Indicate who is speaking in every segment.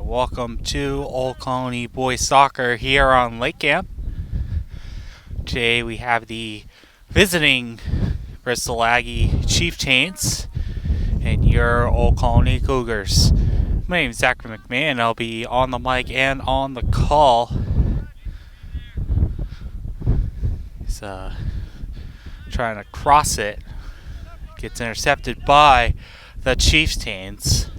Speaker 1: Welcome to Old Colony Boys Soccer here on LakeCAM. Today we have the visiting Bristol Aggie Chieftains and your Old Colony Cougars. My name is Zachary McMahon. I'll be on the mic and on the call. He's trying to cross it. Gets intercepted by the Chieftains.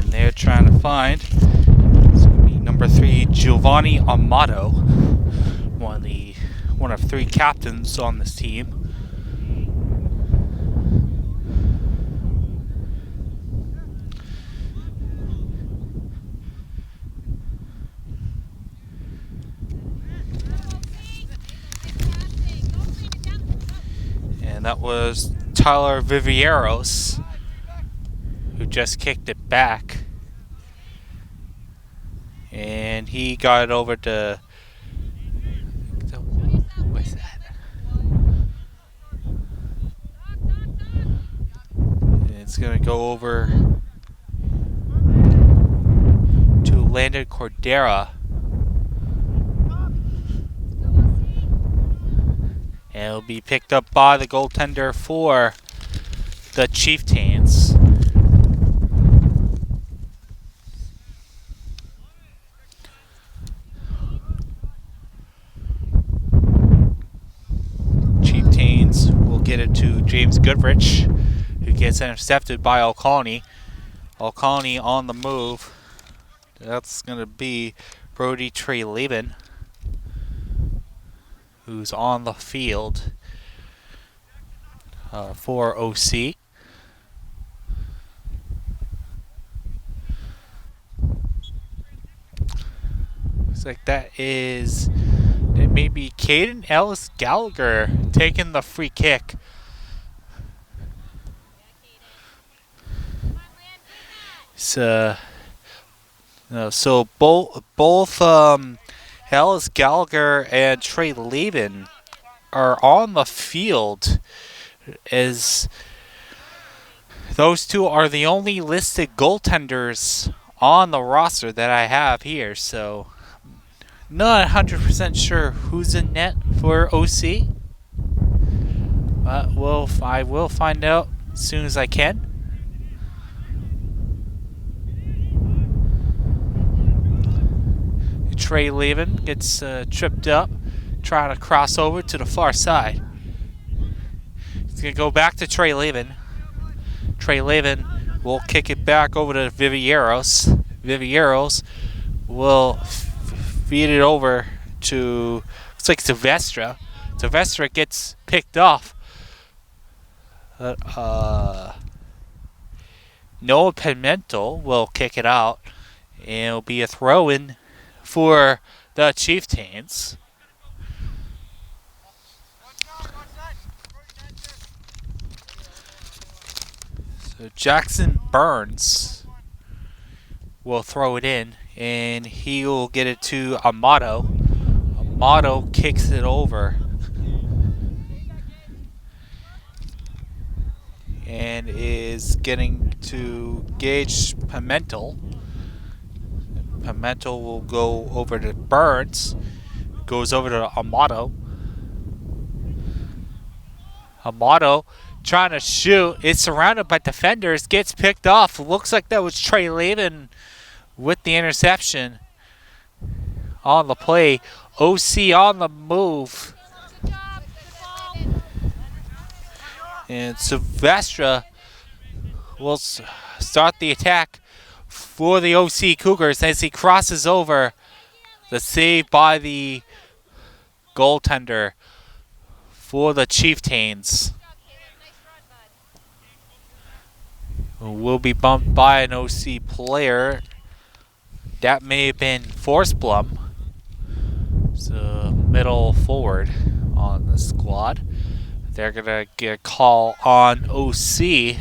Speaker 1: They're trying to find, it's going to be number 3, Giovanni Amato, one of 3 captains on this team. And that was Tyler Vivieros, who just kicked it back. And he got it over to, what is that? And it's going to go over to Landon Cordera. And it'll be picked up by the goaltender for the Chieftains. Will get it to James Goodrich, who gets intercepted by Old Colony. Old Colony on the move. That's going to be Brody Treleben, who's on the field for OC. Looks like it may be Caden Ellis Gallagher taking the free kick. So both Ellis Gallagher and Trey Leben are on the field, as those two are the only listed goaltenders on the roster that I have here. So not 100% sure who's in net for OC. But I will find out as soon as I can. Trey Leben gets tripped up, trying to cross over to the far side. He's going to go back to Trey Leben. Trey Leben will kick it back over to Vivieros. Vivieros will feed it over to, looks like Silvestre. Silvestre gets picked off. Noah Pimentel will kick it out, and it'll be a throw-in for the Chieftains. So Jackson Burns will throw it in, and he will get it to Amato. Amato kicks it over and is getting to Gage Pimentel. Pimentel will go over to Burns, goes over to Amato. Amato trying to shoot, is surrounded by defenders, gets picked off. Looks like that was Trey Leben with the interception on the play. OC on the move. And Silvestre will start the attack for the OC Cougars as he crosses over. The save by the goaltender for the Chieftains. Will be bumped by an OC player. That may have been Forsblom. It's a middle forward on the squad. They're going to get a call on OC.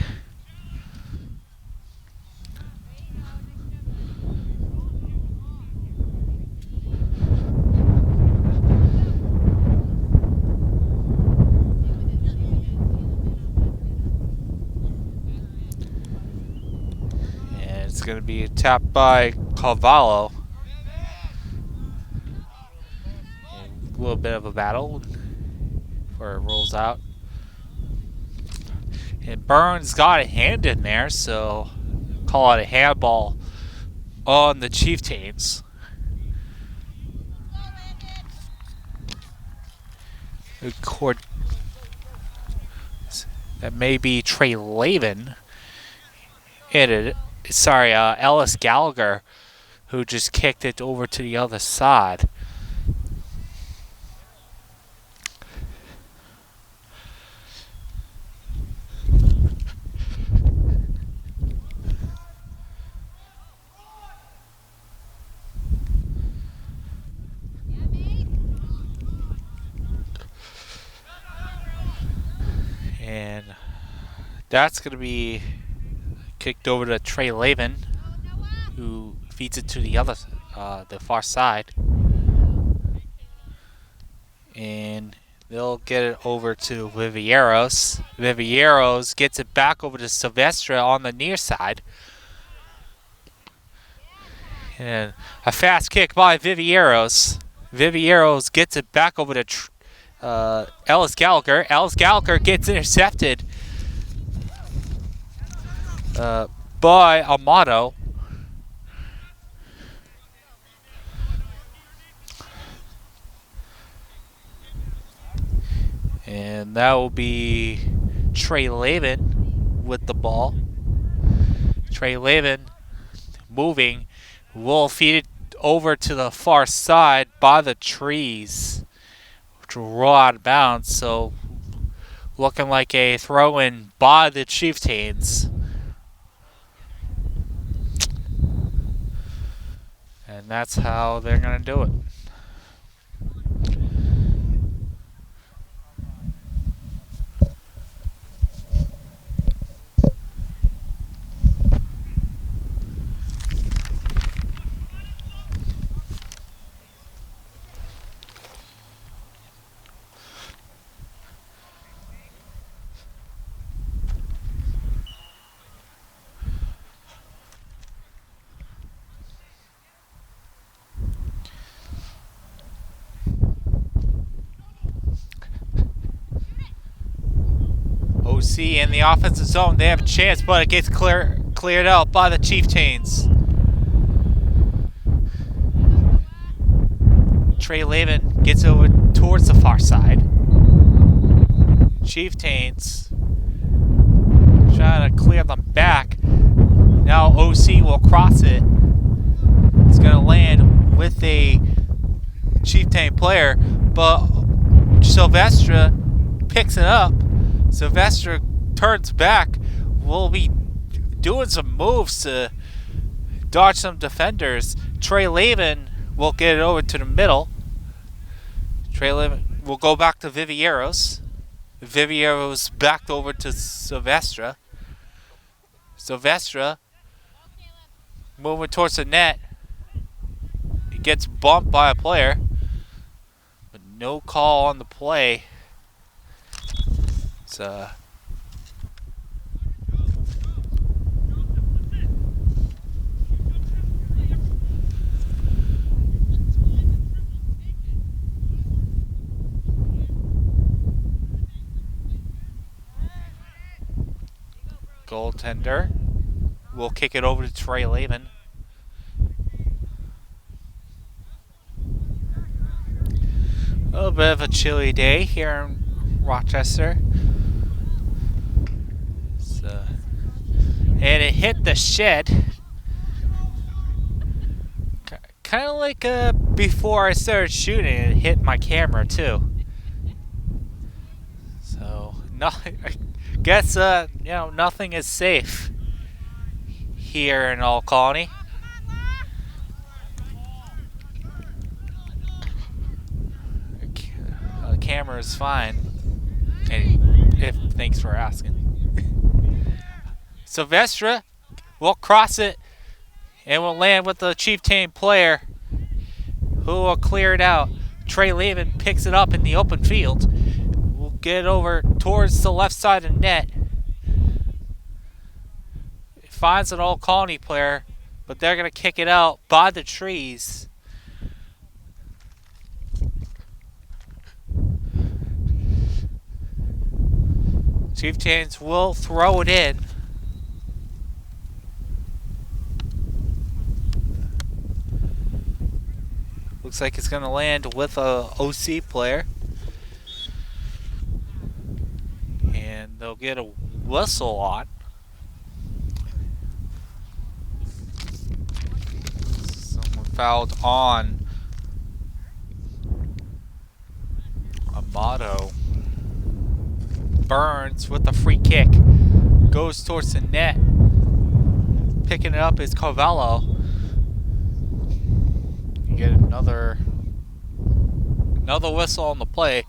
Speaker 1: It's going to be tapped by Cavallo. A little bit of a battle before it rolls out. And Burns got a hand in there, so call it a handball on the Chieftains. That may be Trey Lavin. Ellis Gallagher, who just kicked it over to the other side. And that's going to be kicked over to Trey Lavin, who feeds it to the far side. And they'll get it over to Vivieros. Vivieros gets it back over to Silvestre on the near side. And a fast kick by Vivieros. Vivieros gets it back over to Ellis Gallagher. Ellis Gallagher gets intercepted by Amato. And that will be Trey Lavin with the ball. Trey Lavin moving. Will feed it over to the far side by the trees, which will roll out of bounds. So looking like a throw-in by the Chieftains. And that's how they're going to do it. OC in the offensive zone. They have a chance, but it gets cleared out by the Chieftains. Trey Lavin gets over towards the far side. Chieftains trying to clear them back. Now OC will cross it. It's going to land with a Chieftain player, but Silvestre picks it up. Silvestre turns back. Will be doing some moves to dodge some defenders. Trey Lavin will get it over to the middle. Trey Lavin will go back to Vivieros. Vivieros backed over to Silvestre. Silvestre moving towards the net. He gets bumped by a player, but no call on the play. It's goaltender will kick it over to Trey Lavin. A little bit of a chilly day here in Rochester. And it hit the shed. Kind of like before I started shooting, it hit my camera too. So I guess nothing is safe here in Old Colony. The camera is fine. Thanks for asking. Silvestre will cross it and will land with the Chieftain player who will clear it out. Trey Lavin picks it up in the open field. Will get it over towards the left side of the net. It finds an Old Colony player but they're going to kick it out by the trees. Chieftains will throw it in. Looks like it's going to land with a OC player. And they'll get a whistle on. Someone fouled on Amato. Burns with the free kick. Goes towards the net. Picking it up is Carvalho. You get another whistle on the play.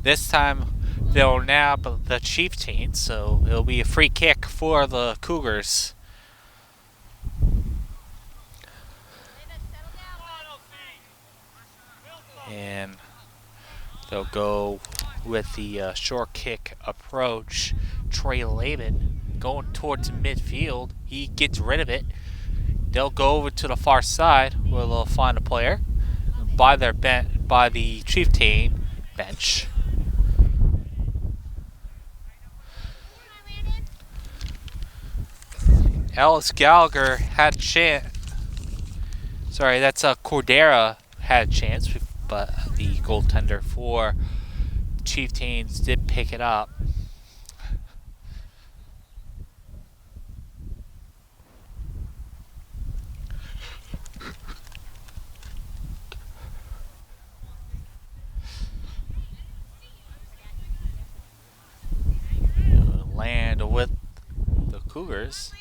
Speaker 1: This time they'll nab the Chieftains, so it'll be a free kick for the Cougars. And they'll go with the short kick approach. Trey Laban going towards midfield. He gets rid of it. They'll go over to the far side where they'll find a player by the Chieftain bench. Alice Gallagher had a chance. Sorry, that's Cordera had a chance, but the goaltender for Chieftains did pick it up. Land with the Cougars.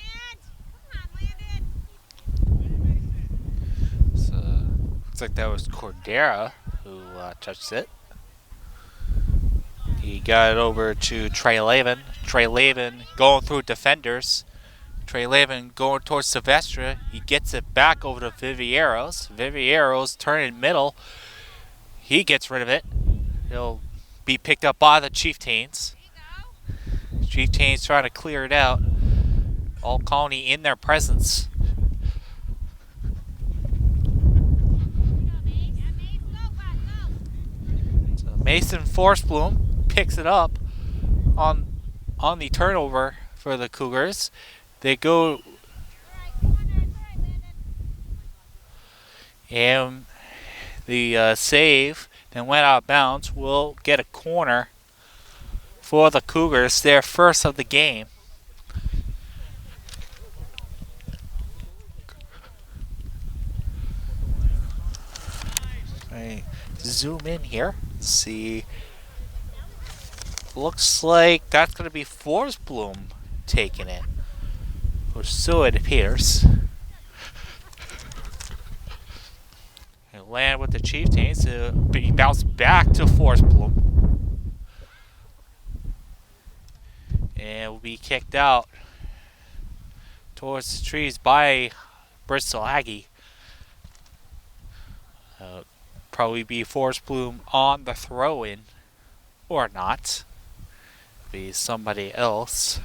Speaker 1: So, looks like that was Cordera who touched it. He got it over to Trey Laban. Trey Laban going through defenders. Trey Laban going towards Silvestre. He gets it back over to Vivieros. Vivieros turning middle. He gets rid of it. He'll be picked up by the Chieftains. Chieftains trying to clear it out. All Colony in their presence. So Mason Forsblom picks it up on the turnover for the Cougars. They go and the save then went out of bounds. Will get a corner for the Cougars, their first of the game. I zoom in here, see. Looks like that's going to be Forsblom taking it, or so it appears. They land with the Chieftains to be bounced back to Forsblom. And will be kicked out towards the trees by Bristol Aggie. Probably be Forsblom on the throw-in, or not. Be somebody else.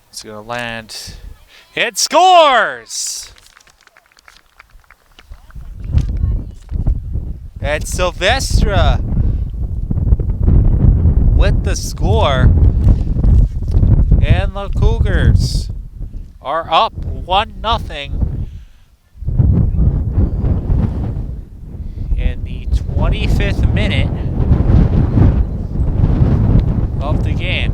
Speaker 1: It's gonna land. It scores! And Silvestre with the score. And the Cougars are up 1-0 in the 25th minute of the game.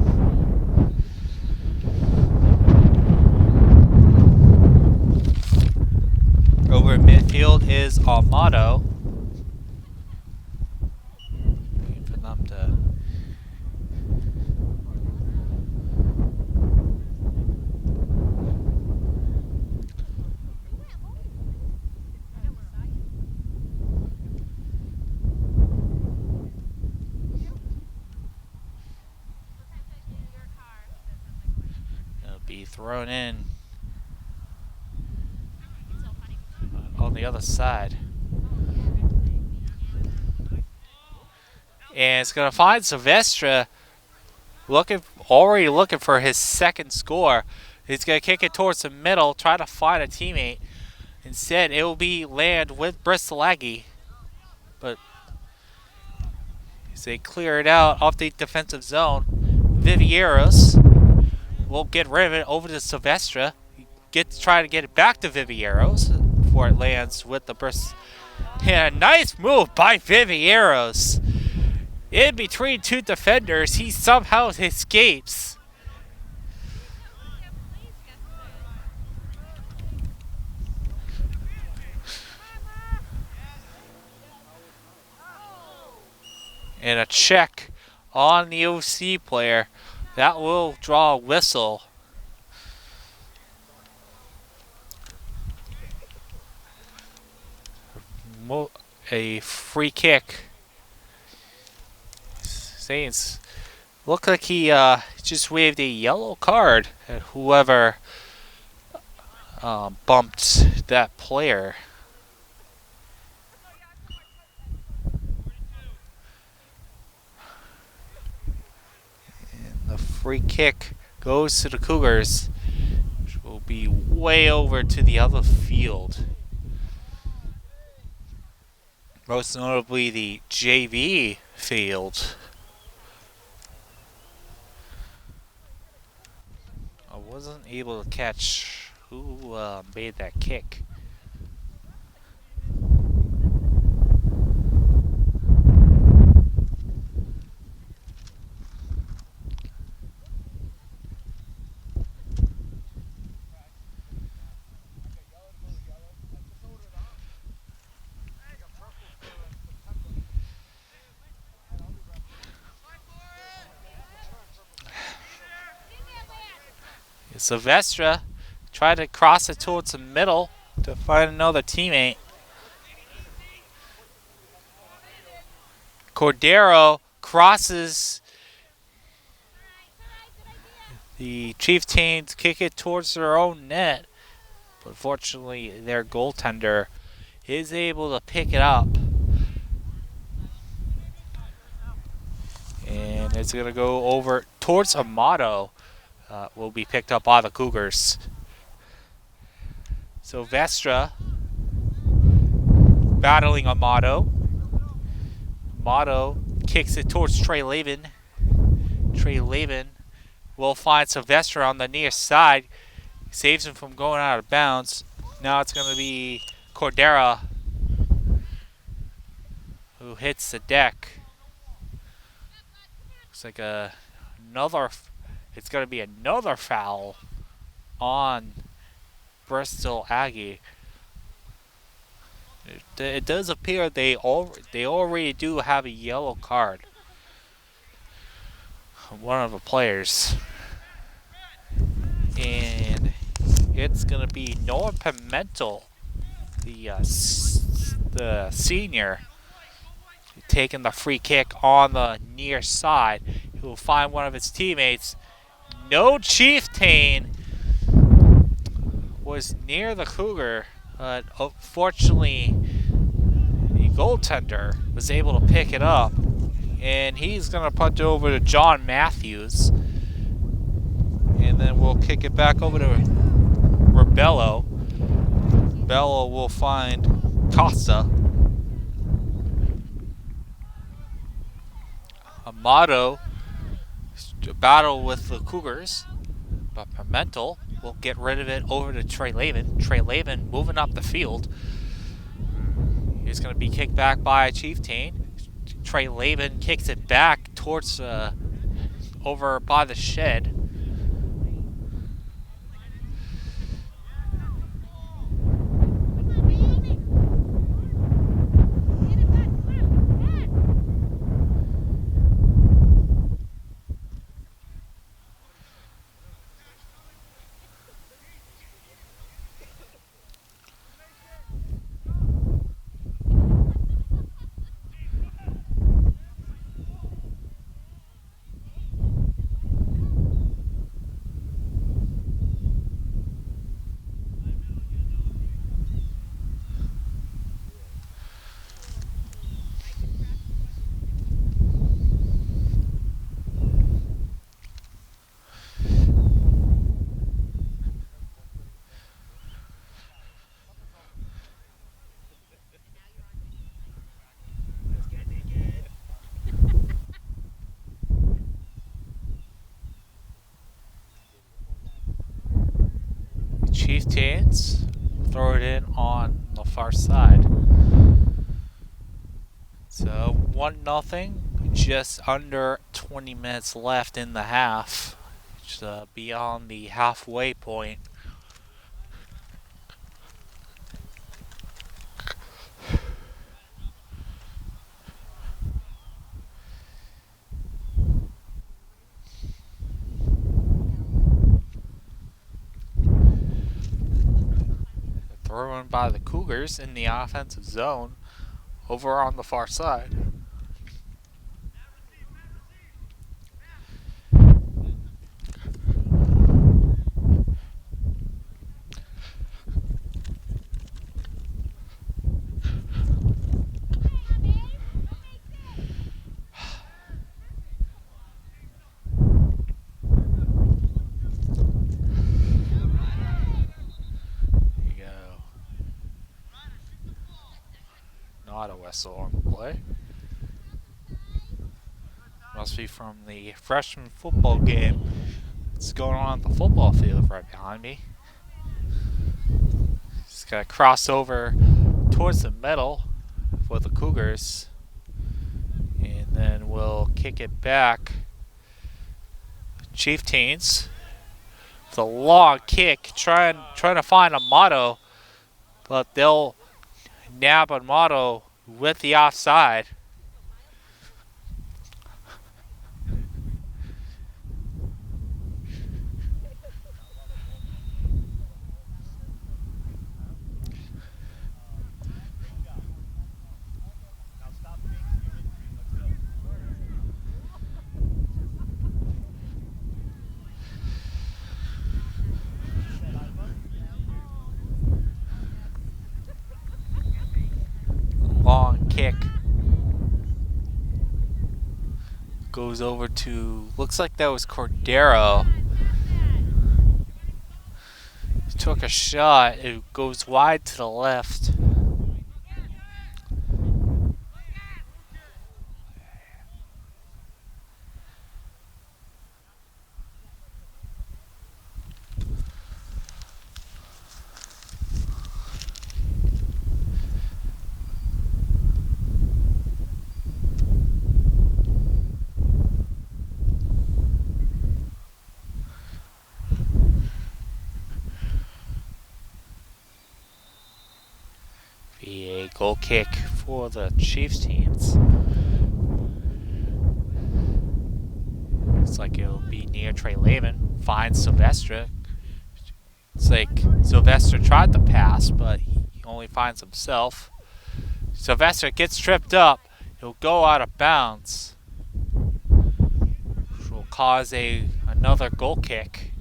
Speaker 1: Over at midfield is Amato. For them to be thrown in on the other side. And it's going to find Silvestre already looking for his second score. He's going to kick it towards the middle, try to find a teammate. Instead, it will be land with Bristol Aggie. But as they clear it out off the defensive zone, Vivieros will get rid of it over to Silvestre. Try to get it back to Vivieros before it lands with the Bristol. Yeah, nice move by Vivieros. In between two defenders, he somehow escapes. And a check on the OC player. That will draw a whistle. A free kick. Saints look like he just waved a yellow card at whoever bumped that player. And the free kick goes to the Cougars, which will be way over to the other field. Most notably the JV field. I wasn't able to catch who made that kick. Silvestre tried to cross it towards the middle to find another teammate. Cordero crosses. The Chieftains kick it towards their own net. But fortunately, their goaltender is able to pick it up. And it's going to go over towards Amato. Will be picked up by the Cougars. Silvestre battling Amato. Amato kicks it towards Trey Laban. Trey Laban will find Silvestre on the near side. Saves him from going out of bounds. Now it's going to be Cordera who hits the deck. Looks like it's going to be another foul on Bristol Aggie. It does appear they already do have a yellow card. One of the players. And it's going to be Noah Pimentel, the senior, taking the free kick on the near side. He will find one of his teammates. No Chieftain was near the Cougar, but unfortunately the goaltender was able to pick it up, and he's going to punch it over to John Matthews, and then we'll kick it back over to Rebello. Rebello will find Costa. Amato battle with the Cougars, but Pimentel will get rid of it over to Trey Laban. Trey Laban moving up the field. He's going to be kicked back by a Chieftain. Trey Laban kicks it back towards over by the shed. Chieftains throw it in on the far side. So 1-0, just under 20 minutes left in the half, just beyond the halfway point. Thrown by the Cougars in the offensive zone over on the far side. Not a whistle on the play. Must be from the freshman football game. It's going on at the football field right behind me. Just gonna cross over towards the middle for the Cougars, and then we'll kick it back. Chieftains, the long kick, trying to find a motto, but they'll nab a motto with the offside. Long kick goes over to, looks like that was Cordero. Took a shot, it goes wide to the left. Be a goal kick for the Chieftains. Looks like it'll be near Trey Lehman. Finds Sylvester. It's like Sylvester tried to pass, but he only finds himself. Sylvester gets tripped up. He'll go out of bounds, which will cause another goal kick.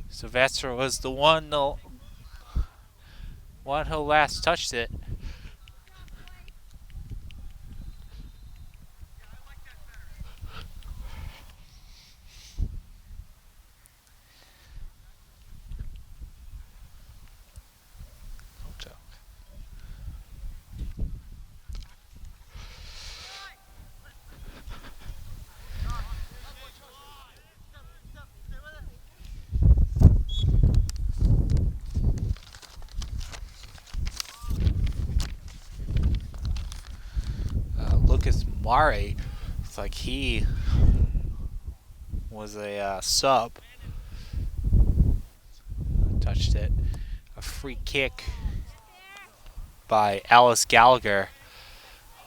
Speaker 1: Sylvester was the one who last touched it. Mari, it's like he was a sub. Touched it. A free kick by Alice Gallagher.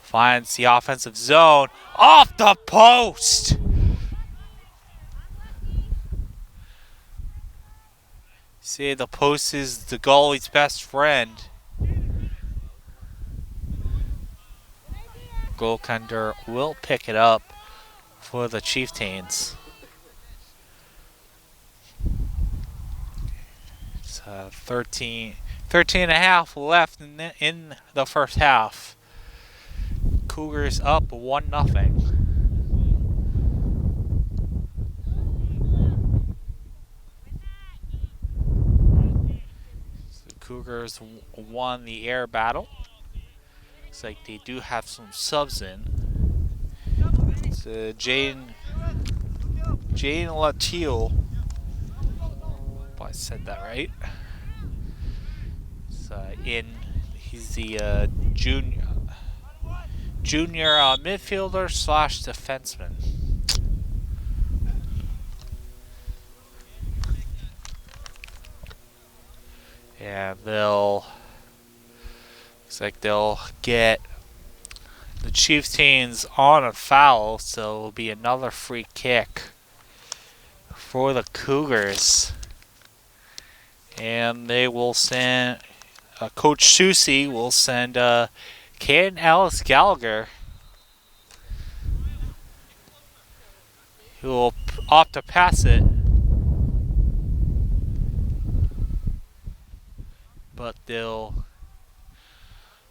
Speaker 1: Finds the offensive zone. Off the post! See, the post is the goalie's best friend. Goaltender will pick it up for the Chieftains. It's 13 and a half left in the first half. Cougars up 1-0. The Cougars won the air battle. Looks like they do have some subs in. It's Jaden Latil I said that right. He's the junior midfielder slash defenseman. And looks like they'll get the Chieftains on a foul, so it'll be another free kick for the Cougars. And they will send, Coach Susie will send Caden Alice Gallagher, who will opt to pass it. But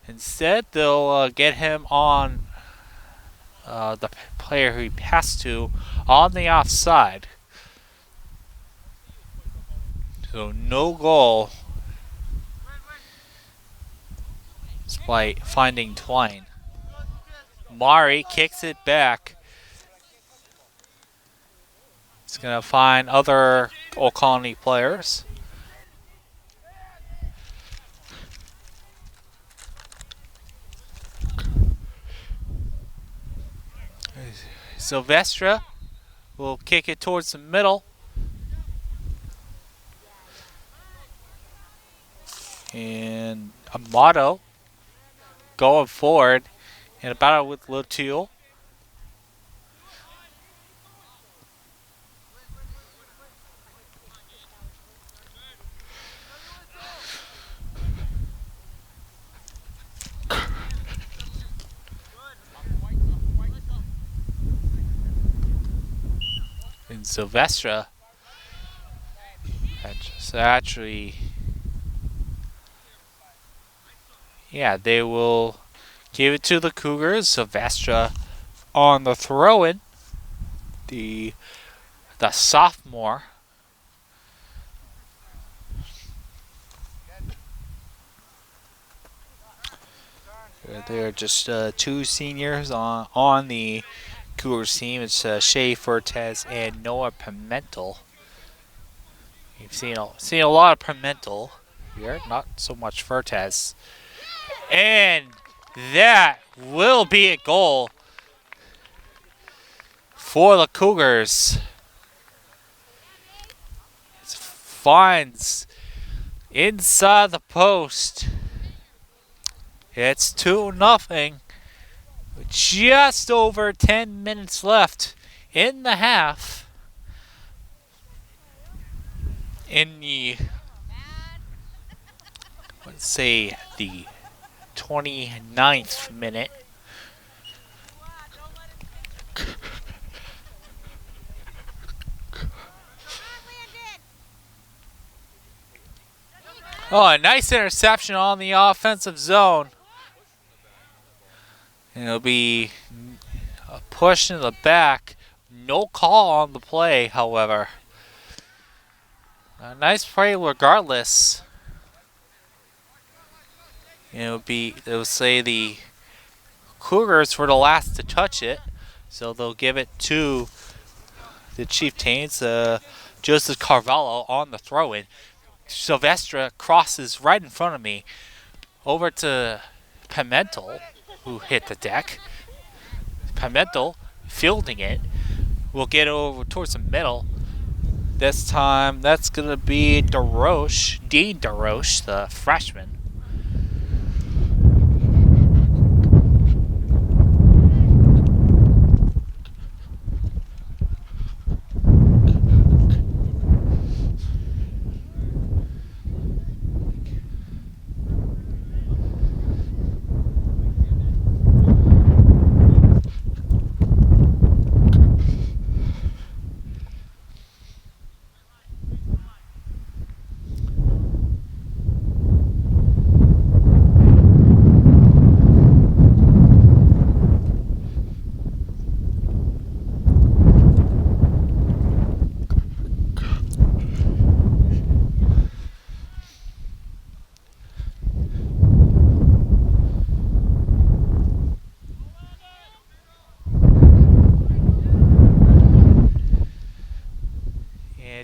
Speaker 1: instead they'll get him on the player who he passed to on the offside. So no goal despite finding Twine. Mari kicks it back. He's going to find other Old Colony players. Silvestre will kick it towards the middle. And Amato going forward in a battle with Lutul. And Silvestre actually, yeah, they will give it to the Cougars. Silvestre on the throw-in. The sophomore. They're just two seniors on the Cougars team. It's Shea Fortes and Noah Pimentel. You've seen a lot of Pimentel here, not so much Fortes. And that will be a goal for the Cougars. It finds inside the post. It's 2-0. With just over 10 minutes left in the half. In the, let's say, the 29th minute. Oh, a nice interception on the offensive zone. And it'll be a push in the back. No call on the play, however. A nice play regardless. It'll say the Cougars were the last to touch it. So they'll give it to the Chieftains. Joseph Carvalho on the throw-in. Silvestre crosses right in front of me over to Pimentel, who hit the deck. Pimentel fielding it. Will get over towards the middle. This time, that's going to be Dean DeRoche, the freshman.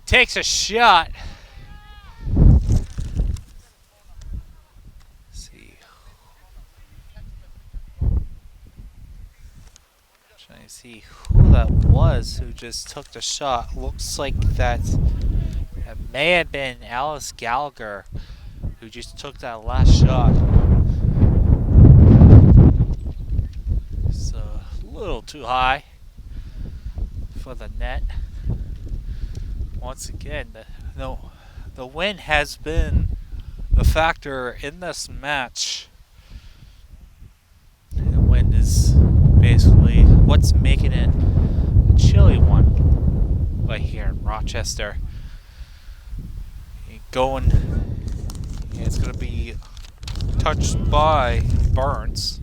Speaker 1: Takes a shot Trying to see who that was who just took the shot. Looks like that it may have been Alice Gallagher who just took that last shot. It's a little too high for the net. Once again, the wind has been the factor in this match. The wind is basically what's making it a chilly one right here in Rochester. It's going to be touched by Burns.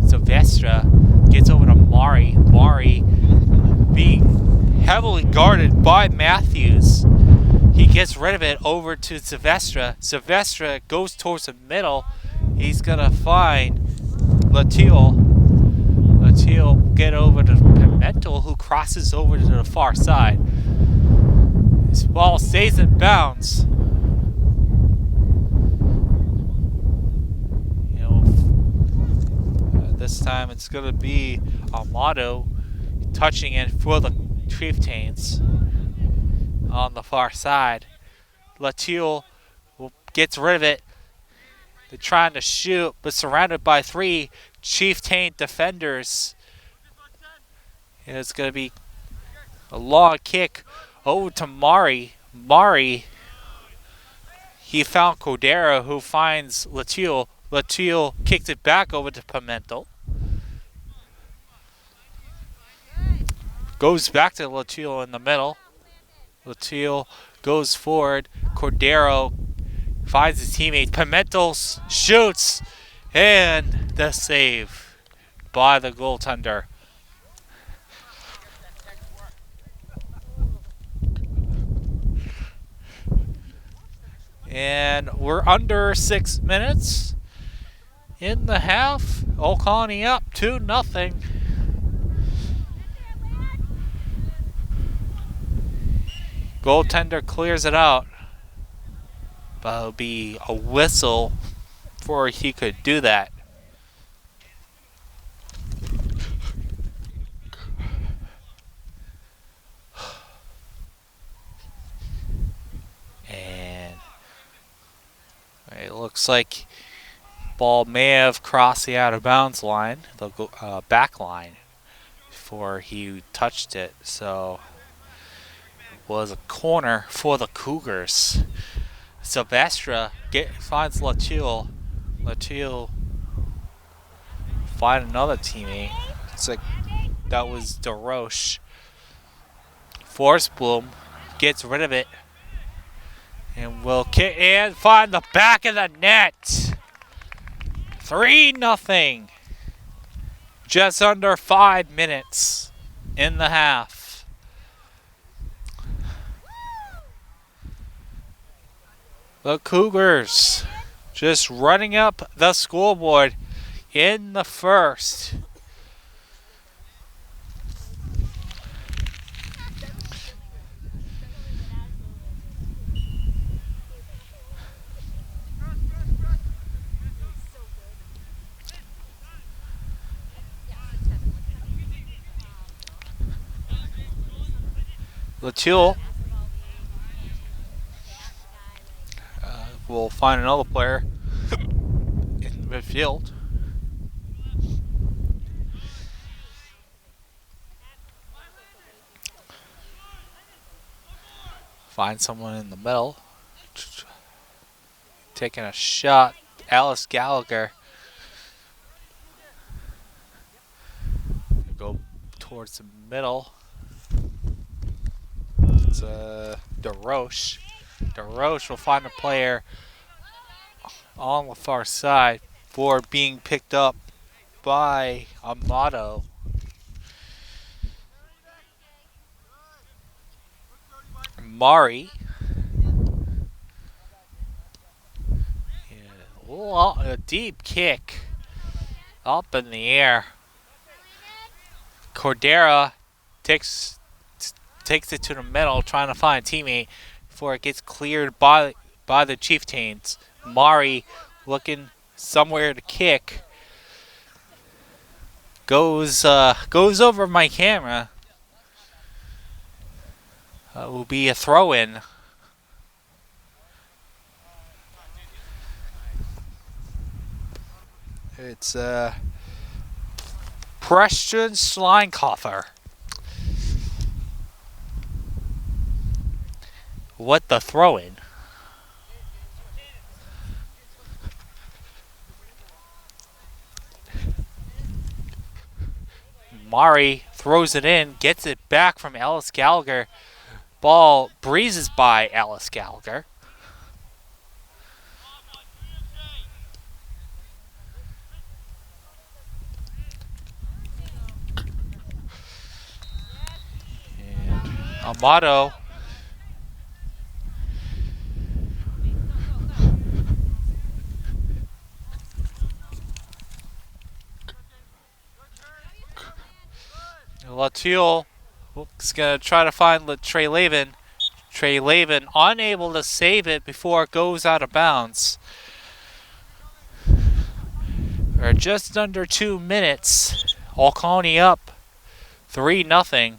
Speaker 1: Sylvestre gets over to Mari. Mari being heavily guarded by Matthews. He gets rid of it over to Sylvestre. Sylvestre goes towards the middle. He's going to find Latil. Latil get over to Pimentel, who crosses over to the far side. This ball stays in bounds. This time it's going to be Amato touching it for the Chieftains on the far side. Latil gets rid of it. They're trying to shoot, but surrounded by 3 Chieftain defenders. And it's going to be a long kick over to Mari. Mari, he found Cordero, who finds Latil. Latil kicks it back over to Pimentel. Goes back to Latil in the middle. Latil goes forward. Cordero finds his teammate. Pimentel shoots. And the save by the goaltender. And we're under 6 minutes in the half. Oconee up 2-0. Goaltender clears it out. But it'll be a whistle before he could do that. And it looks like ball may have crossed the out of bounds line, the back line, before he touched it. So was a corner for the Cougars. Sylvestre finds Latil. Latil find another teammate. It's like that was DeRoche. Forsblom gets rid of it and will kick and find the back of the net. 3-0. Just under 5 minutes in the half. The Cougars just running up the scoreboard in the first. Latil will find another player in midfield. Find someone in the middle. Taking a shot. Alice Gallagher. Go towards the middle. It's DeRoche. DeRoche will find a player on the far side for being picked up by Amato. Mari. A deep kick up in the air. Cordera takes it to the middle, trying to find a teammate before it gets cleared by the Chieftains. Mari looking somewhere to kick. goes over my camera. Will be a throw-in. It's Preston Schleinkoffer. What the throw-in? Mari throws it in, gets it back from Alice Gallagher. Ball breezes by Alice Gallagher. And Amato Latiel is going to try to find Trey Lavin. Trey Lavin unable to save it before it goes out of bounds. We're just under 2 minutes. All Colony up 3-0.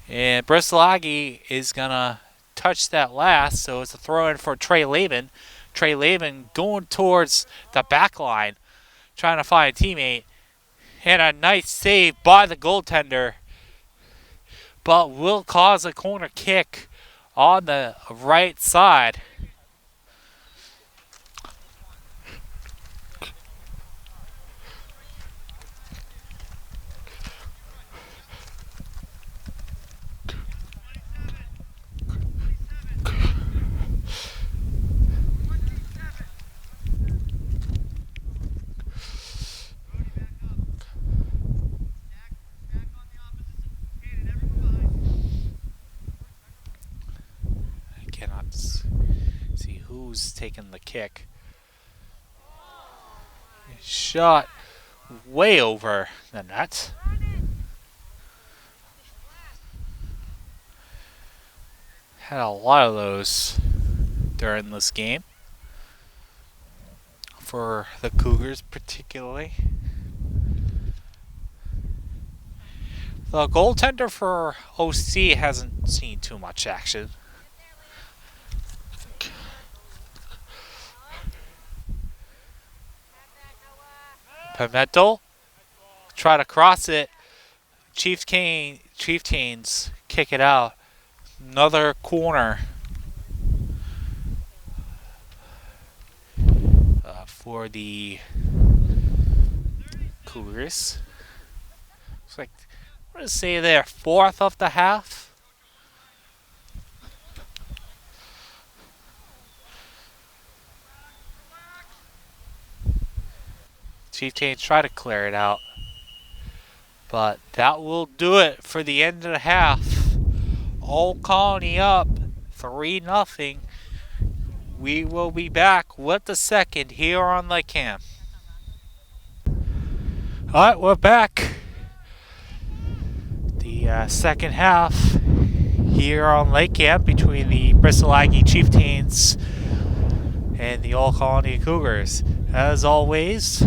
Speaker 1: And Bristol Aggie is going to touch that last, so it's a throw in for Trey Lavin. Trey Lavin going towards the back line, trying to find a teammate. And a nice save by the goaltender, but will cause a corner kick on the right side. I cannot see who's taking the kick. Shot way over the net. Had a lot of those during this game for the Cougars particularly. The goaltender for OC hasn't seen too much action. Pimentel try to cross it. Chieftains kick it out. Another corner for the Cougars. Looks like, what does it say there? 4th of the half. Chieftains try to clear it out. But that will do it for the end of the half. Old Colony up 3-0. We will be back with the second here on LakeCAM. Alright, we're back. The second half here on LakeCAM between the Bristol Aggie Chieftains and the Old Colony Cougars. As always,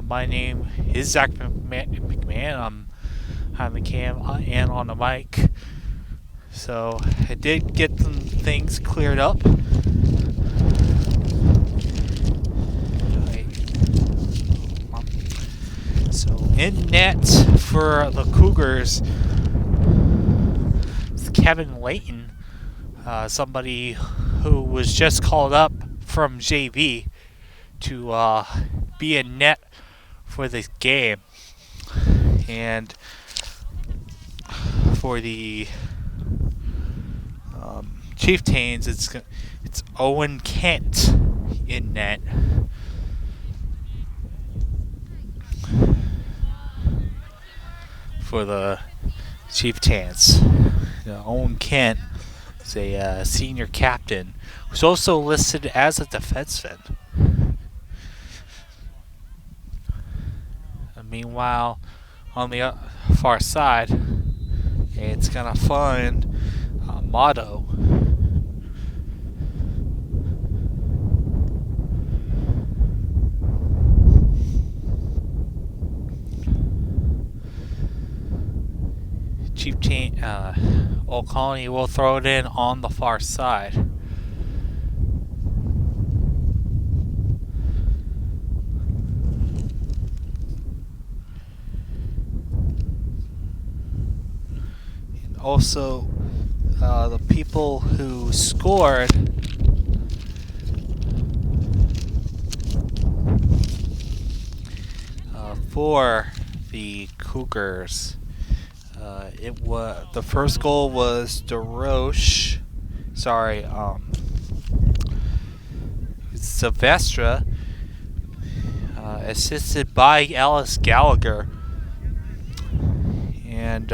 Speaker 1: my name is Zach McMahon. I'm on the cam and on the mic. So I did get some things cleared up. So in net for the Cougars, it's Kevin Layton, somebody who was just called up from JV to be in net for this game. And for the Chieftains, it's Owen Kent in net. For the Chieftains, Owen Kent is a senior captain who's also listed as a defenseman. Meanwhile, on the far side, it's gonna find Motto. Old Colony will throw it in on the far side. And also, the people who scored for the Cougars. The first goal was DeRoche. Sorry, Sylvestre, assisted by Alice Gallagher, and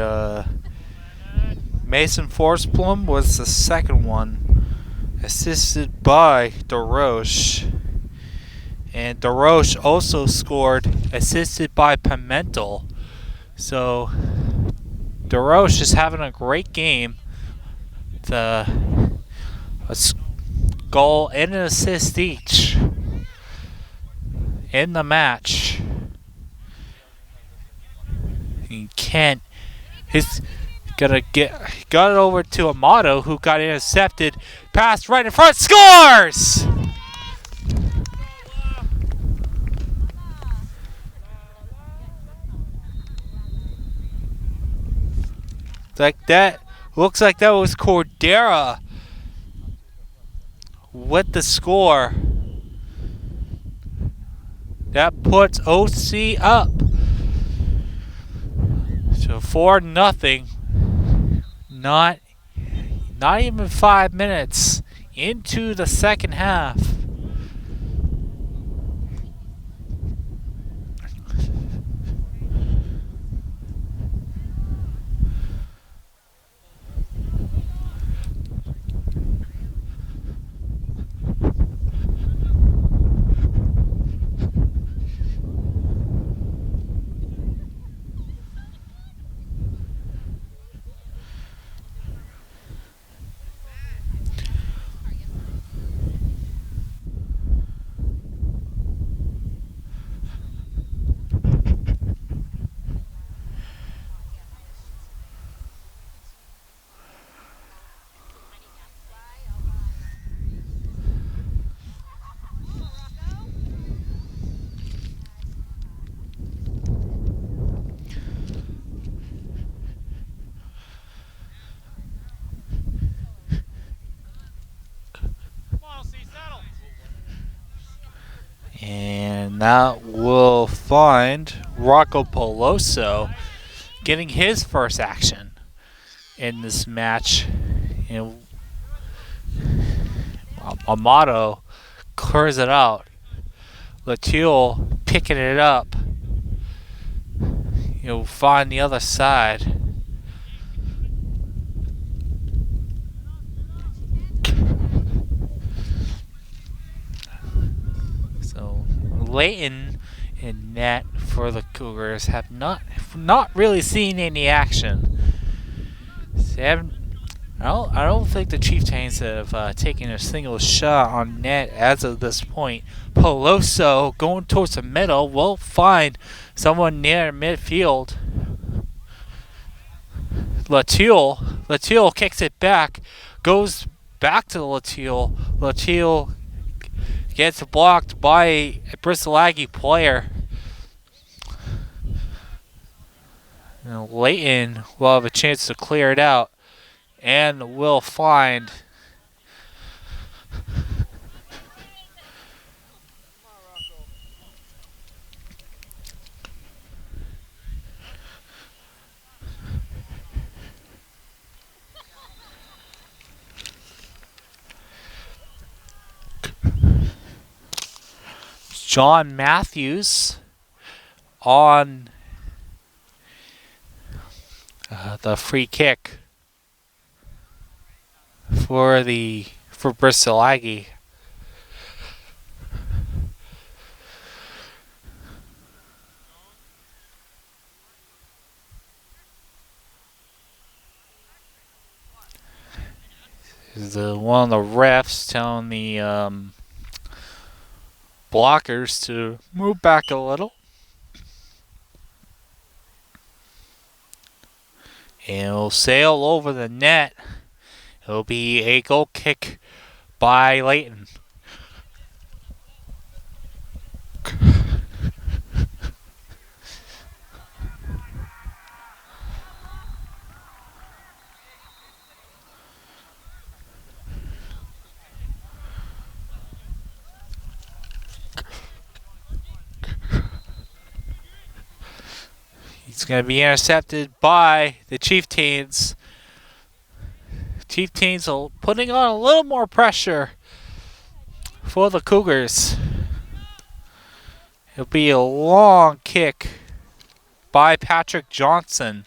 Speaker 1: Mason Forsblom was the second one, assisted by DeRoche. And DeRoche also scored, assisted by Pimentel. So DeRoche is having a great game. A goal and an assist each in the match. And Kent is got it over to Amato, who got intercepted. Pass right in front, scores! Like that, looks like that was Cordera with the score. That puts OC up. So 4-0. Not even 5 minutes into the second half. And that will find Rocco Peloso getting his first action in this match. And Amato clears it out. Latil picking it up. He'll find the other side. So Layton and net for the Cougars have not really seen any action. I don't think the Chieftains have taken a single shot on net as of this point. Peloso going towards the middle will find someone near midfield. Latil kicks it back, goes back to Latil. Latil gets blocked by a Bristol Aggie player. And Layton will have a chance to clear it out and will find John Matthews on the free kick for Bristol Aggie. One of the refs telling the blockers to move back a little. And it'll sail over the net. It'll be a goal kick by Layton. He's going to be intercepted by the Chieftains. Chieftains are putting on a little more pressure for the Cougars. It'll be a long kick by Patrick Johnson.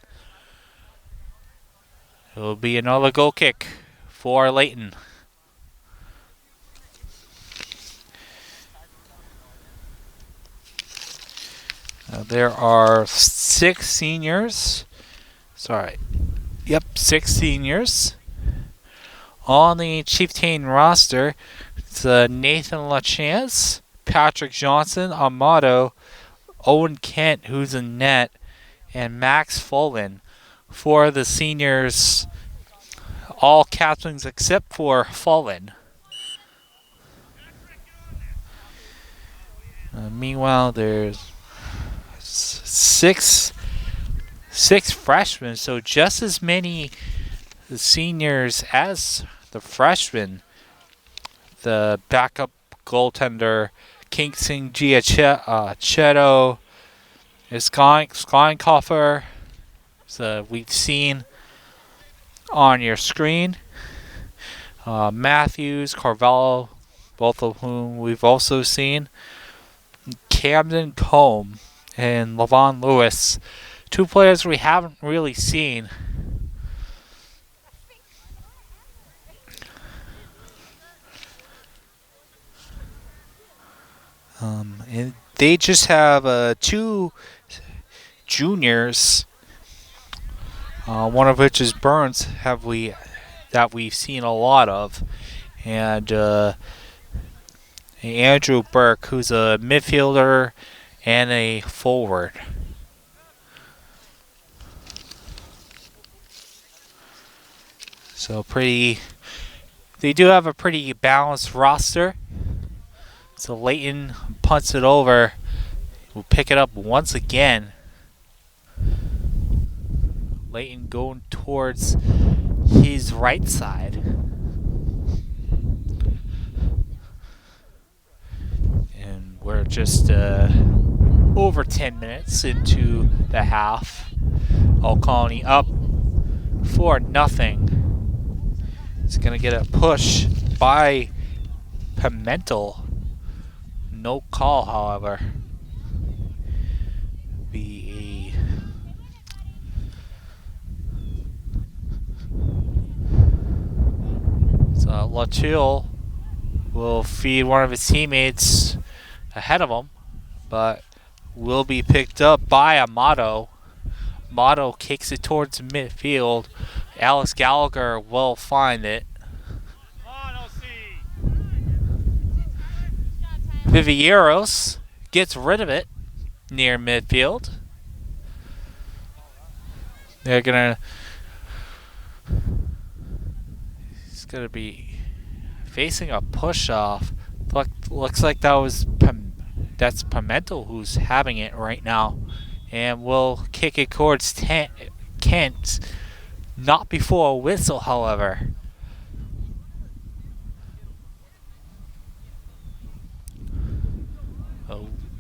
Speaker 1: It'll be another goal kick for Layton. There are 6 seniors. Six seniors on the Chieftain roster. It's Nathan LaChance, Patrick Johnson, Amato, Owen Kent, who's in net, and Max Fullen. For the seniors, all captains except for Fullen. Meanwhile, there's six freshmen, so just as many seniors as the freshmen. The backup goaltender, Kingston Giacchetto, is Skleinkoffer. So we've seen on your screen. Matthews, Carvalho, both of whom we've also seen. Camden Combe and Levon Lewis, 2 players we haven't really seen. And they just have 2 juniors, one of which is Burns, that we've seen a lot of, and Andrew Burke, who's a midfielder and a forward. So they do have a pretty balanced roster. So Layton punts it over. We'll pick it up once again. Layton going towards his right side. And we're just over 10 minutes into the half. All Colony up 4-0. It's going to get a push by Pimentel. No call, however. So Lachille will feed one of his teammates ahead of him, but will be picked up by Amato. Amato kicks it towards midfield. Alex Gallagher will find it. Vivieros gets rid of it near midfield. He's gonna be facing a push off. Looks like that's Pimentel who's having it right now, and will kick it towards Kent. Not before a whistle, however.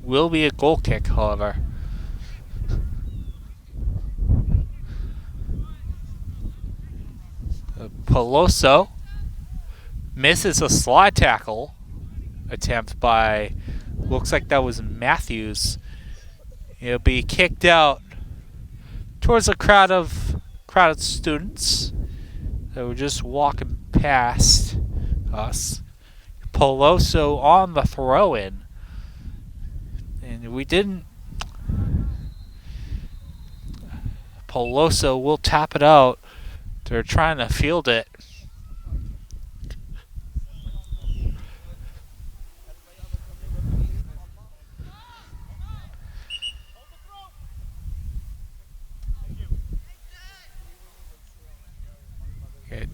Speaker 1: Will be a goal kick, however. Peloso misses a slide tackle attempt by, looks like that was Matthews. It'll be kicked out towards a crowd of students that were just walking past us. Peloso on the throw-in. And we didn't. Peloso will tap it out. They're trying to field it.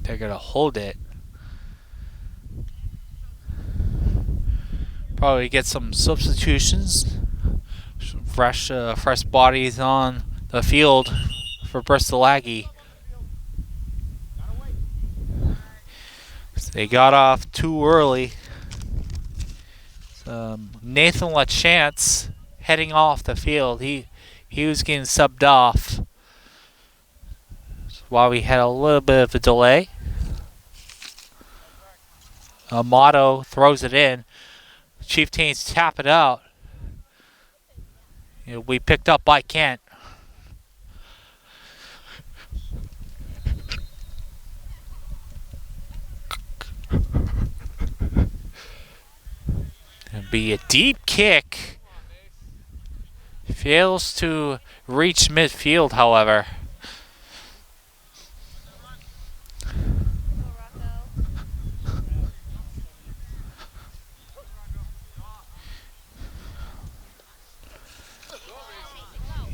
Speaker 1: They're going to hold it. Probably get some substitutions. Some fresh bodies on the field for Bristol Aggie. They got off too early. Nathan LaChance heading off the field. He was getting subbed off. That's why we had a little bit of a delay. Amato throws it in. Chieftains tap it out. It'll be picked up by Kent. It'll be a deep kick. Fails to reach midfield, however.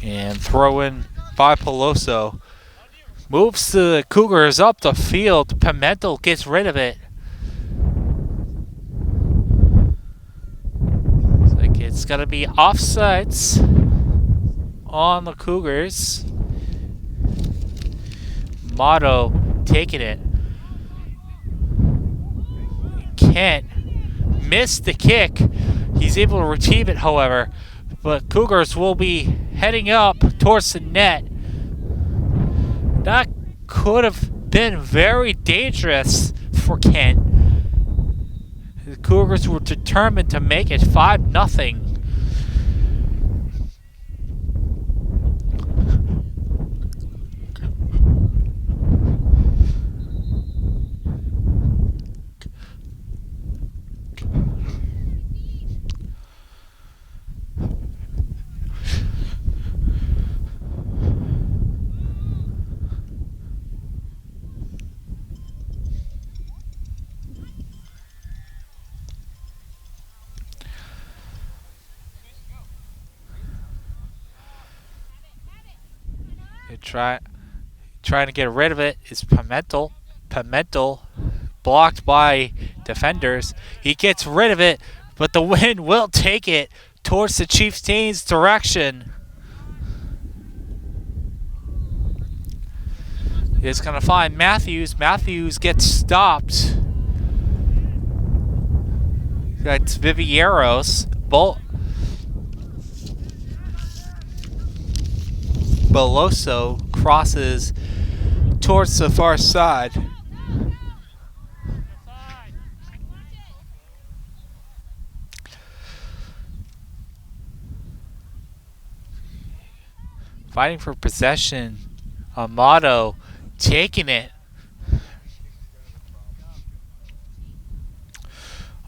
Speaker 1: And throw in by Peloso. Moves the Cougars up the field. Pimentel gets rid of it. It's going to be offsides on the Cougars. Motto taking it. Kent missed the kick. He's able to retrieve it, however. But Cougars will be heading up towards the net. That could have been very dangerous for Kent. The Cougars were determined to make it 5-0. Trying to get rid of it is Pimentel. Pimentel blocked by defenders. He gets rid of it, but the wind will take it towards the Chieftains' direction. It's going to find Matthews. Matthews gets stopped. That's Vivieros. Beloso crosses towards the far side. Fighting for possession. Amato taking it.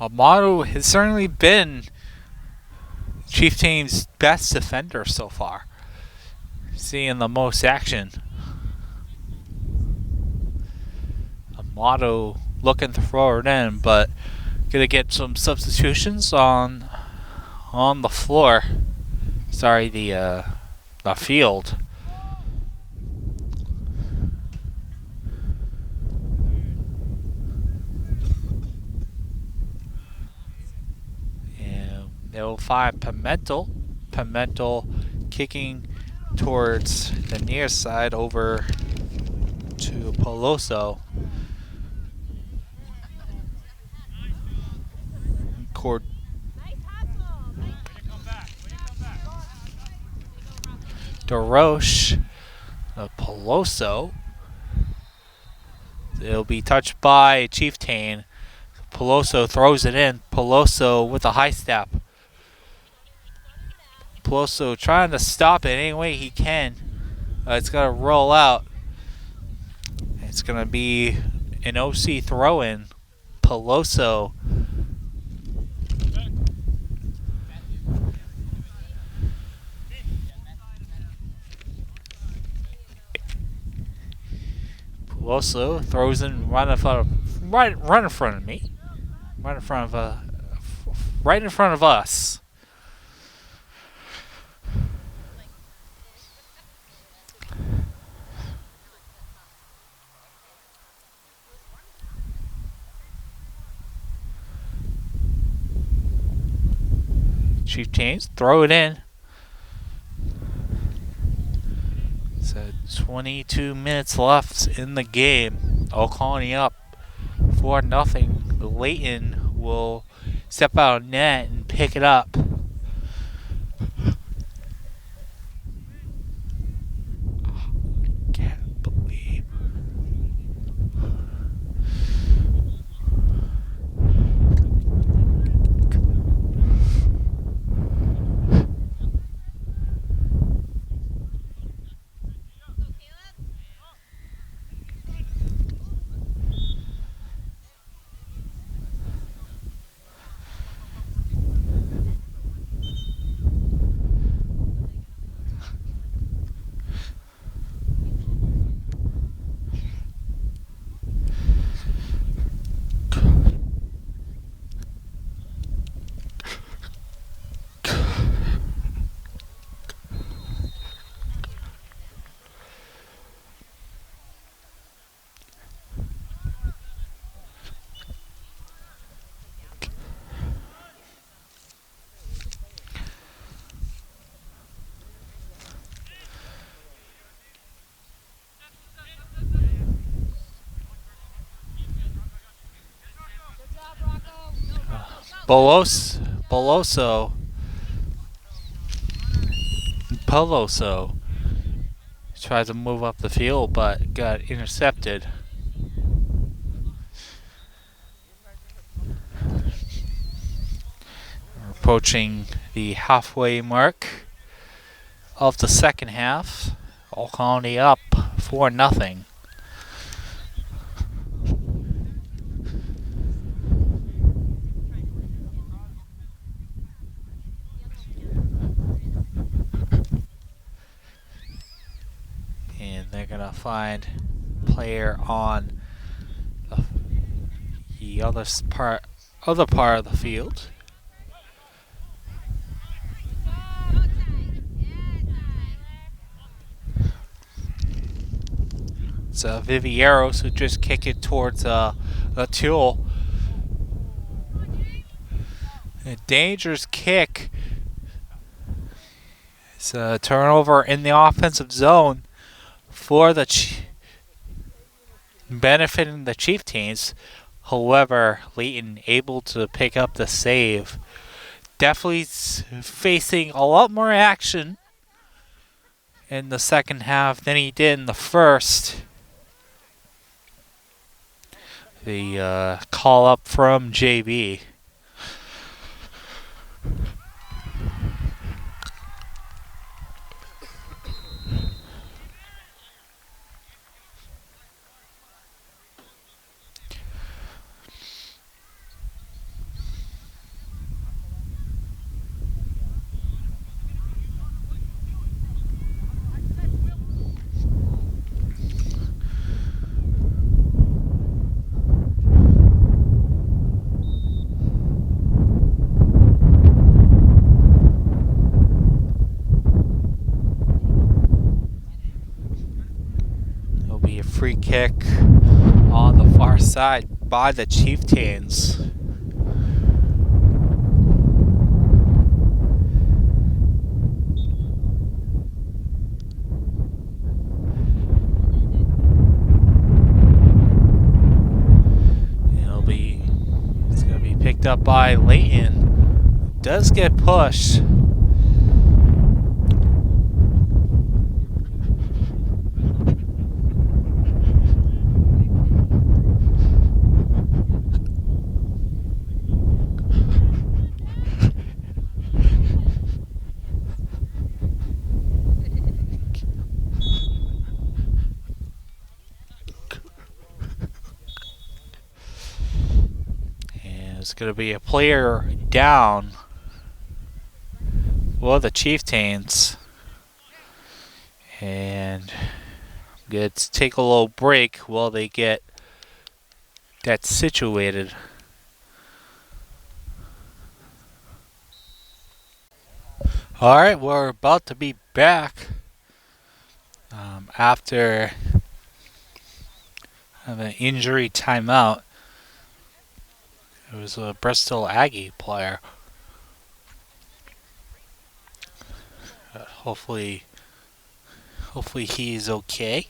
Speaker 1: Amato has certainly been Chieftains' best defender so far. Seeing the most action. Amato looking to throw it in, but gonna get some substitutions on the floor. Sorry, the field. And they'll find Pimentel. Pimentel kicking towards the near side over to Peloso. DeRoche, Peloso. It'll be touched by Chieftain. Peloso throws it in. Peloso with a high step. Peloso trying to stop it any way he can. It's going to roll out. It's going to be an OC throw-in. Peloso. Peloso throws in right in front of me. Right in front of us. Chieftains throw it in. So 22 minutes left in the game. All Colony up 4-0. Layton will step out of net and pick it up. Can't believe. Peloso tries to move up the field but got intercepted. We're approaching the halfway mark of the second half. All Colony up 4-0. And they're gonna find player on the other part of the field. It's Vivieros who just kick it towards Latul. A dangerous kick. It's a turnover in the offensive zone for the benefiting the Chieftains. However, Layton able to pick up the save. Definitely facing a lot more action in the second half than he did in the first. The call up from JB. Free kick on the far side by the Chieftains. It's gonna be picked up by Layton. Does get pushed. It's going to be a player down for the Chieftains. And let's take a little break while they get that situated. Alright, we're about to be back after an injury timeout. It was a Bristol Aggie player. Hopefully he's okay.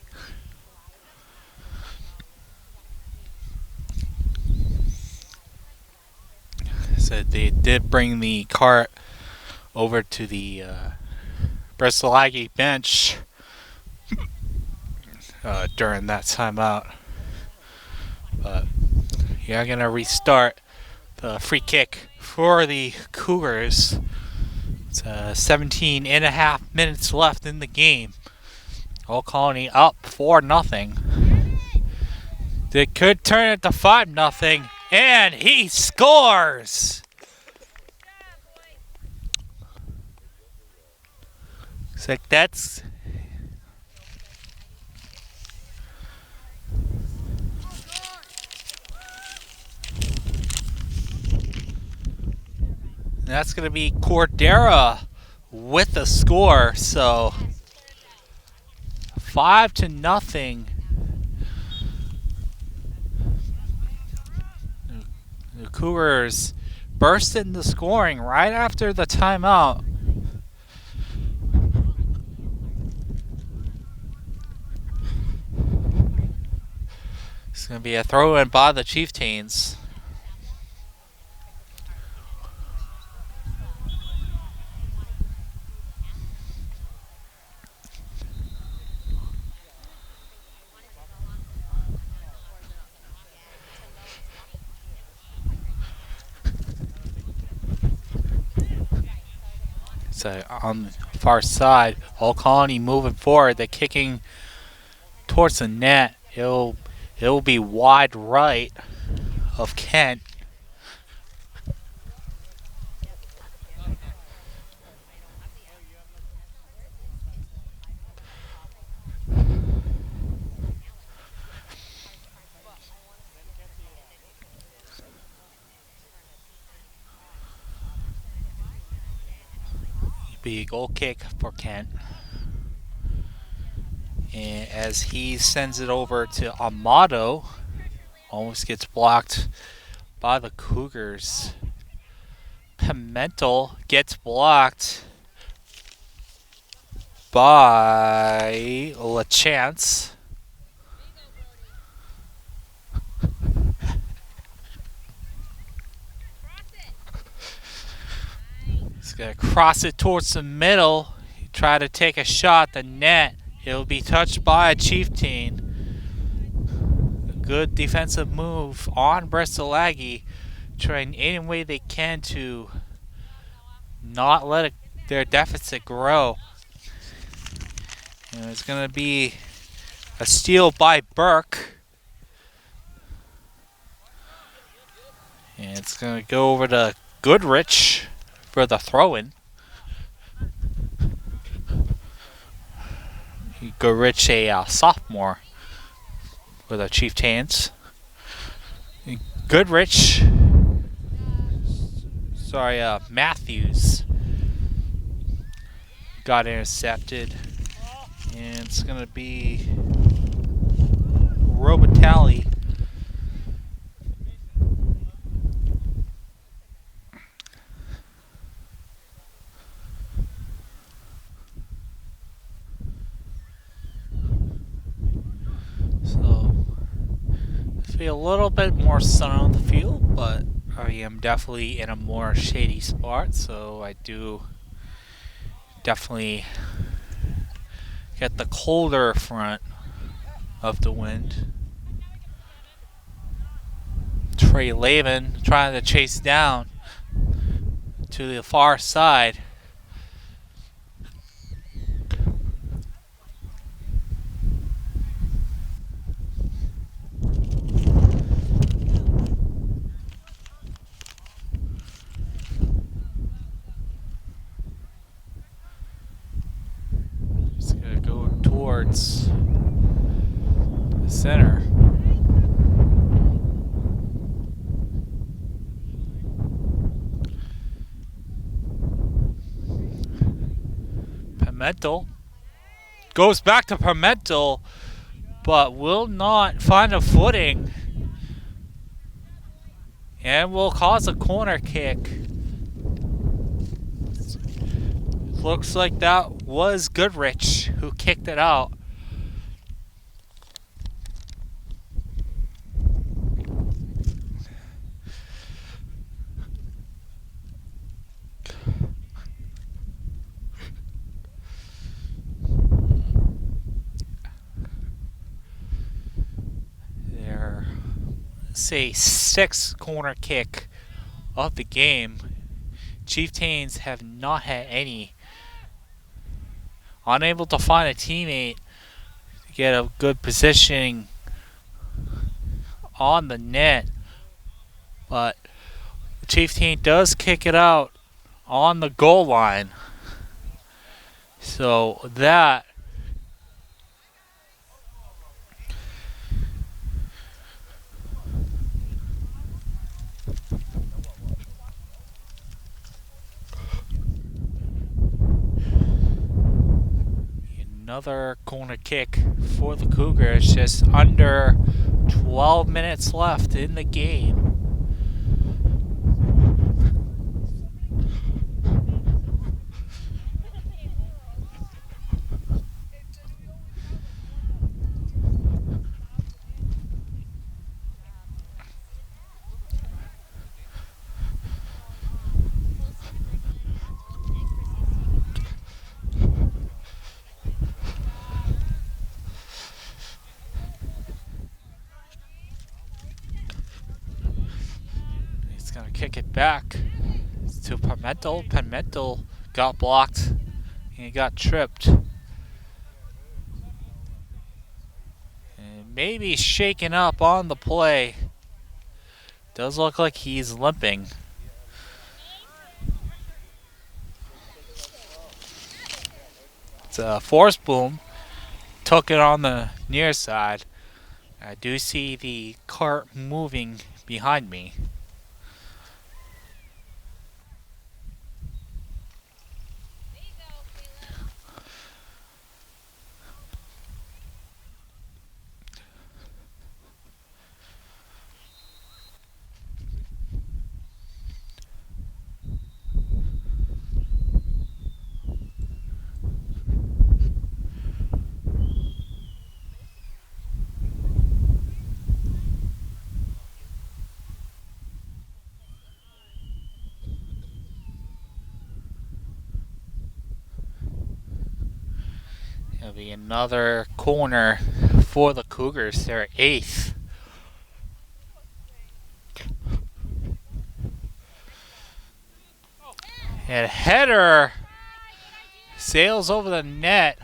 Speaker 1: So they did bring the cart over to the Bristol Aggie bench during that timeout. But you're gonna restart the free kick for the Cougars. It's 17 and a half minutes left in the game. Old Colony up 4-0. They could turn it to 5-0, and he scores! It's like that's gonna be Cordera with the score. So 5-0. The Cougars burst into scoring right after the timeout. It's going to be a throw-in by the Chieftains. So on the far side, Old Colony moving forward. They're kicking towards the net. It'll be wide right of Kent. Be a goal kick for Kent. And as he sends it over to Amato, almost gets blocked by the Cougars. Pimentel gets blocked by LaChance. He's going to cross it towards the middle. He tried to take a shot. The net. It'll be touched by a Chieftain. A good defensive move on Bristol Aggie. Trying any way they can to not let their deficit grow. And it's going to be a steal by Burke. And it's going to go over to Goodrich for the throw-in. Goodrich, a sophomore for the Chieftains. Goodrich, Matthews got intercepted. And it's going to be Robitaille. So, there'll be a little bit more sun on the field, but I am definitely in a more shady spot, so I do definitely get the colder front of the wind. Trey Lavin trying to chase down to the far side. Just gonna go towards the center. Pimentel goes back to Pimentel, but will not find a footing and will cause a corner kick. looks like that was Goodrich who kicked it out. Their, say, sixth corner kick of the game. Chieftains have not had any. Unable to find a teammate to get a good positioning on the net. But the Chieftain does kick it out on the goal line. So that another corner kick for the Cougars. Just under 12 minutes left in the game. He's gonna kick it back to Pimentel. Pimentel got blocked and he got tripped. And maybe shaken up on the play. Does look like he's limping. It's a Forsboom. Took it on the near side. I do see the cart moving behind me. It'll be another corner for the Cougars. They're 8th. And a header sails over the net.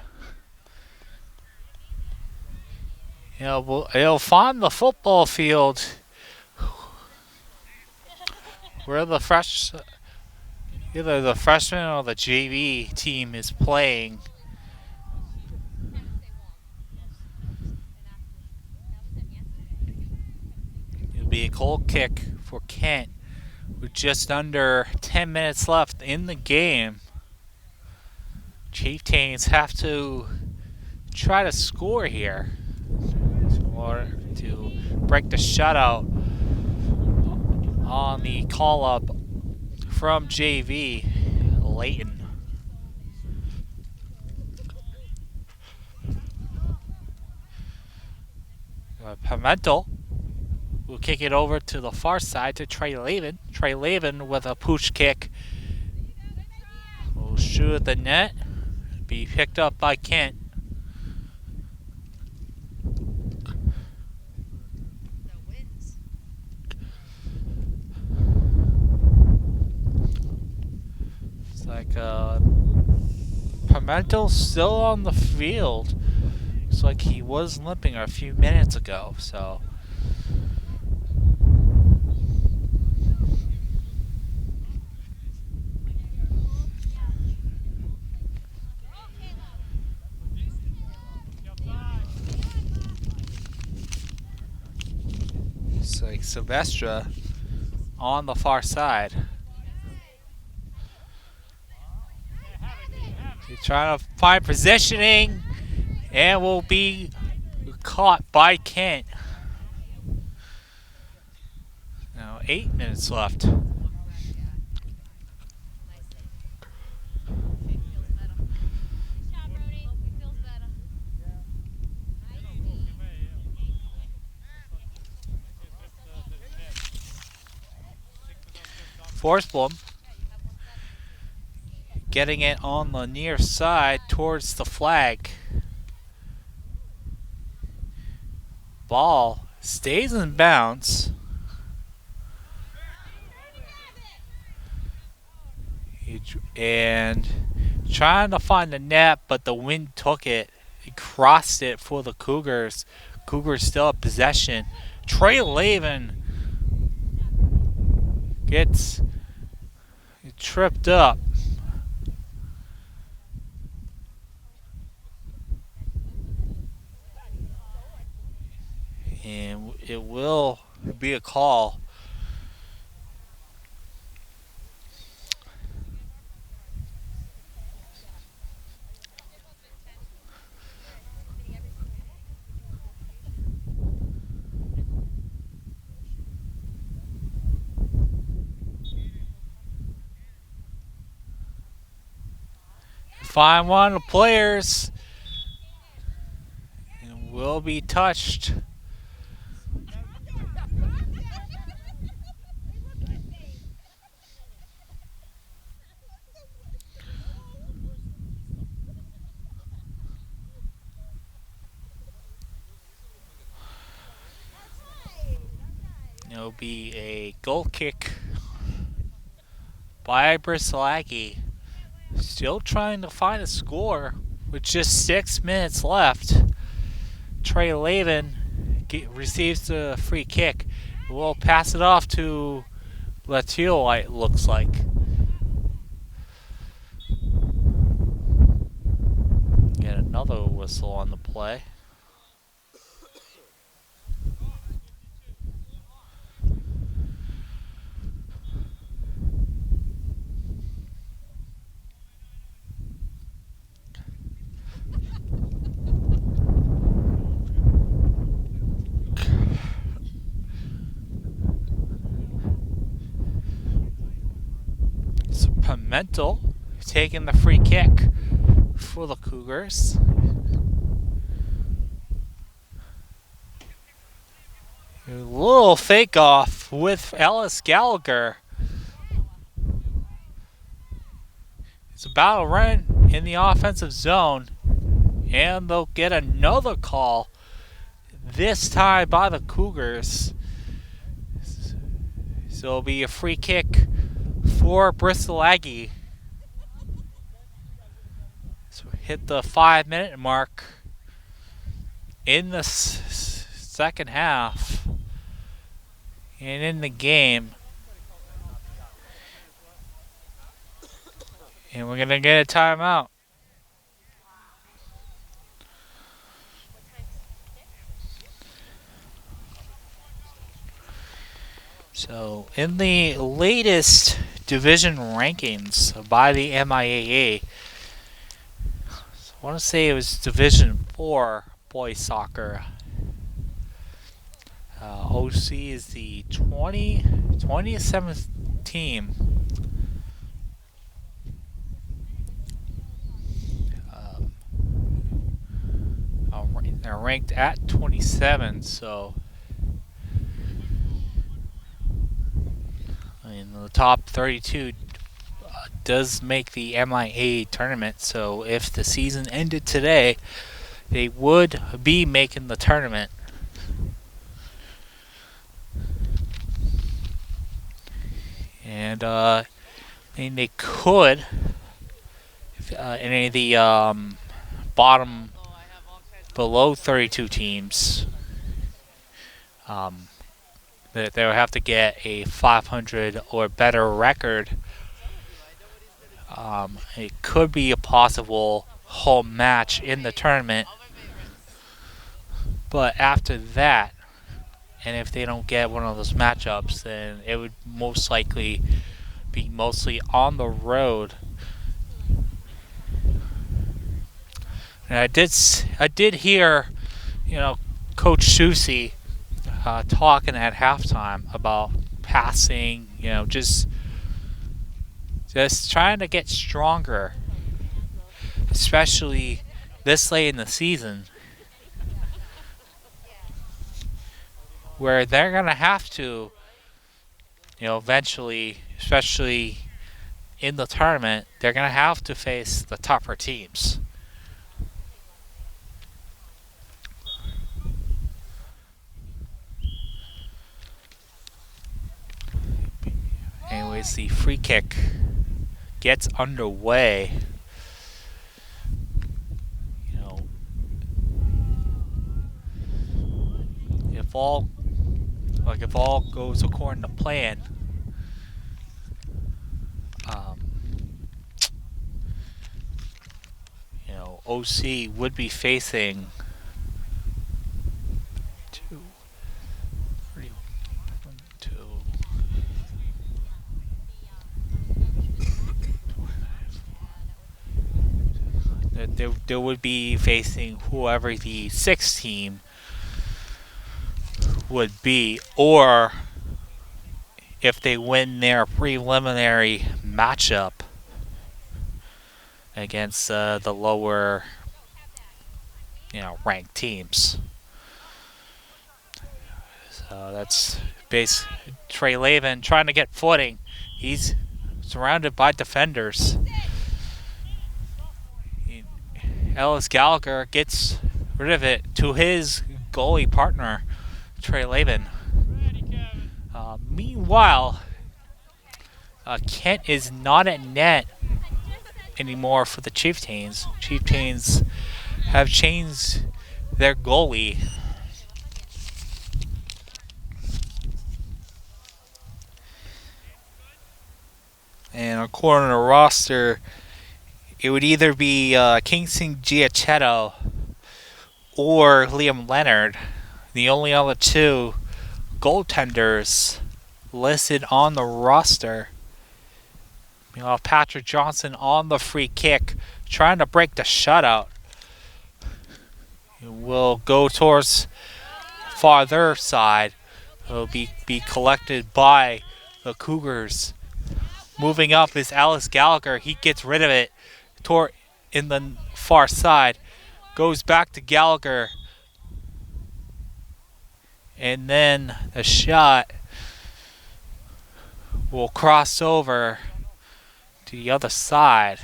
Speaker 1: It'll find the football field where either the freshman or the JV team is playing. It'll be a goal kick for Kent with just under 10 minutes left in the game. Chieftains have to try to score here in order to break the shutout on the call up from JV Layton. Pimentel will kick it over to the far side to Trey Lavin. Trey Lavin with a pooch kick will shoot at the net. Be picked up by Kent. It's like Pimentel still on the field. Looks like he was limping a few minutes ago, so it's like Silvestre on the far side. He's trying to find positioning and will be caught by Kent. Now 8 minutes left. Forsblom getting it on the near side towards the flag. Ball stays in bounds. And trying to find the net, but the wind took it. It crossed it for the Cougars. Cougars still have possession. Trey Lavin gets tripped up. And it will be a call. Find one of the players. And will be touched. It'll be a goal kick by Bristol Aggie. Still trying to find a score with just 6 minutes left. Trey Lavin receives the free kick. We'll pass it off to Latio, it looks like. Get another whistle on the play. Pimentel taking the free kick for the Cougars. A little fake off with Ellis Gallagher. It's about to run in the offensive zone, and they'll get another call, this time by the Cougars. So it'll be a free kick for Bristol Aggie. So hit the 5-minute mark in the second half and in the game. And we're going to get a timeout. So in the latest division rankings by the MIAA, I want to say it was Division 4 boys soccer. OC is the 27th team. They're ranked at 27, so in the top 32 does make the MIA tournament. So if the season ended today, they would be making the tournament. And I mean, they could, if any of the bottom below 32 teams, that they would have to get a 500 or better record. It could be a possible home match in the tournament, but after that, and if they don't get one of those matchups, then it would most likely be mostly on the road. And I did hear, Coach Susie talking at halftime about passing, just trying to get stronger, especially this late in the season, where they're going to have to, eventually, especially in the tournament, they're going to have to face the tougher teams. Anyways, the free kick gets underway. If all goes according to plan, OC would be facing 2, 3, 1, 2. They would be facing whoever the 6th team would be, or if they win their preliminary matchup against the lower, ranked teams. So that's Trey Lavin trying to get footing. He's surrounded by defenders. Ellis Gallagher gets rid of it to his goalie partner, Trey Lavin. Meanwhile, Kent is not at net anymore for the Chieftains. Chieftains have changed their goalie. And according to the roster, it would either be Kingston Giacchetto or Liam Leonard, the only other 2 goaltenders listed on the roster. Patrick Johnson on the free kick, trying to break the shutout. It will go towards farther side. It will be collected by the Cougars. Moving up is Alice Gallagher. He gets rid of it in the far side. Goes back to Gallagher. And then the shot will cross over to the other side.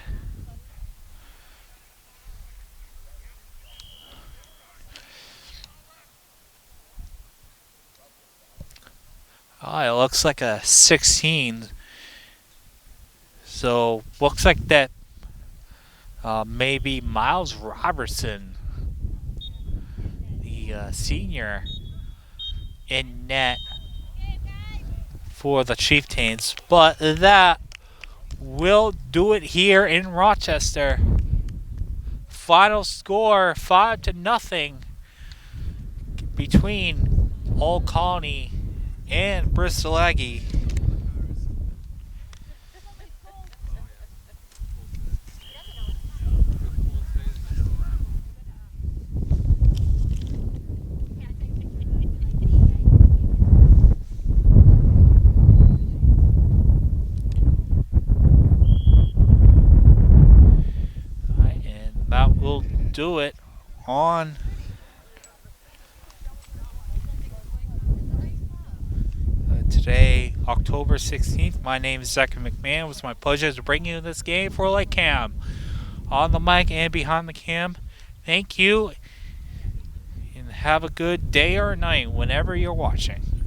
Speaker 1: It looks like a 16. So looks like that maybe Miles Robertson, the senior, in net for the Chieftains. But that will do it here in Rochester. Final score 5-0 between Old Colony and Bristol Aggie. That will do it on today, October 16th. My name is Zachary McMahon. It was my pleasure to bring you this game for LakeCAM. On the mic and behind the cam, thank you, and have a good day or night whenever you're watching.